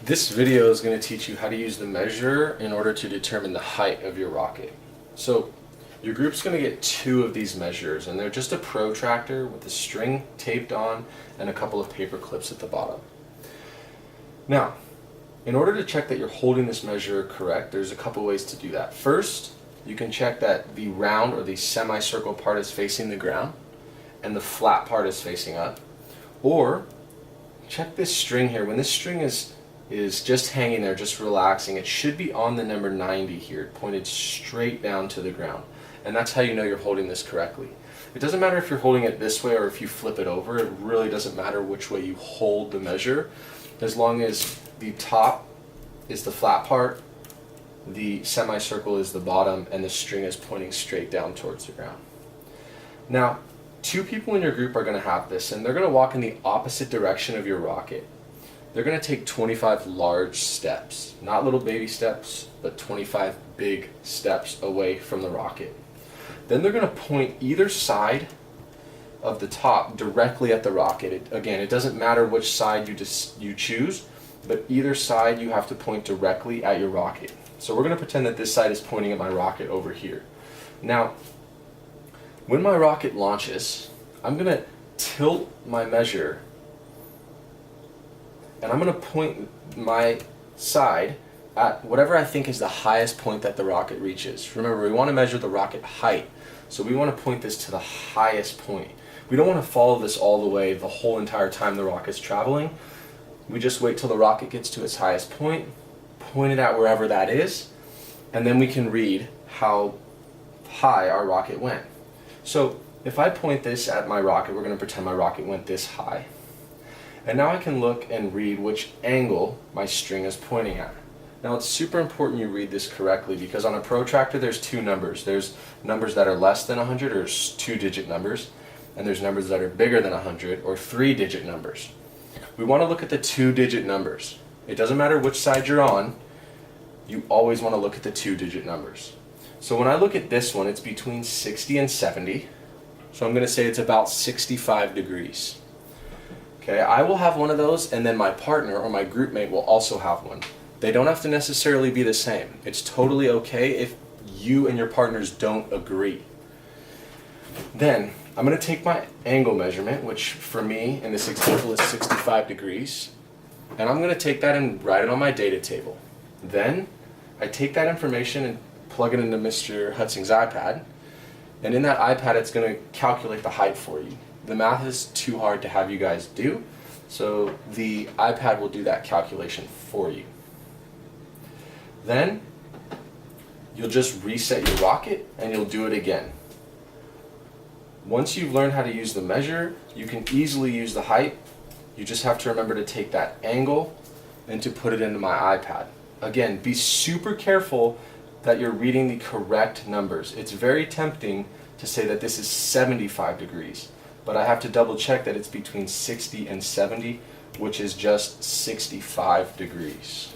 This video is going to teach you how to use the measure in order to determine the height of your rocket. So your group's going to get two of these measures, and they're just a protractor with a string taped on and a couple of paper clips at the bottom. Now, in order to check that you're holding this measure correct, there's a couple ways to do that. First, you can check that the round or the semicircle part is facing the ground and the flat part is facing up. Or check this string here. When this string is just hanging there, just relaxing, it should be on the number 90 here, pointed straight down to the ground. And that's how you know you're holding this correctly. It doesn't matter if you're holding it this way or if you flip it over. It really doesn't matter which way you hold the measure, as long as the top is the flat part, the semicircle is the bottom, and the string is pointing straight down towards the ground. Now, two people in your group are going to have this, and they're going to walk in the opposite direction of your rocket. They're going to take 25 large steps, not little baby steps, but 25 big steps away from the rocket. Then they're going to point either side of the top directly at the rocket. Again, it doesn't matter which side you choose, but either side you have to point directly at your rocket. So we're going to pretend that this side is pointing at my rocket over here. Now, when my rocket launches, I'm going to tilt my measure, and I'm going to point my side at whatever I think is the highest point that the rocket reaches. Remember, we want to measure the rocket height, so we want to point this to the highest point. We don't want to follow this all the way the whole entire time the rocket's traveling. We just wait till the rocket gets to its highest point, point it at wherever that is, and then we can read how high our rocket went. So if I point this at my rocket, we're going to pretend my rocket went this high. And now I can look and read which angle my string is pointing at. Now it's super important you read this correctly, because on a protractor there's two numbers. There's numbers that are less than 100, or two-digit numbers, and there's numbers that are bigger than 100, or three-digit numbers. We want to look at the two-digit numbers. It doesn't matter which side you're on, you always want to look at the two-digit numbers. So when I look at this one, it's between 60 and 70. So I'm going to say it's about 65 degrees. Okay, I will have one of those, and then my partner or my group mate will also have one. They don't have to necessarily be the same. It's totally okay if you and your partners don't agree. Then I'm going to take my angle measurement, which for me in this example is 65 degrees, and I'm going to take that and write it on my data table. Then I take that information and plug it into Mr. Hutzing's iPad, and in that iPad it's going to calculate the height for you. The math is too hard to have you guys do, so the iPad will do that calculation for you. Then you'll just reset your rocket and you'll do it again. Once you've learned how to use the measure, you can easily use the height. You just have to remember to take that angle and to put it into my iPad. Again, be super careful that you're reading the correct numbers. It's very tempting to say that this is 75 degrees, but I have to double check that it's between 60 and 70, which is just 65 degrees.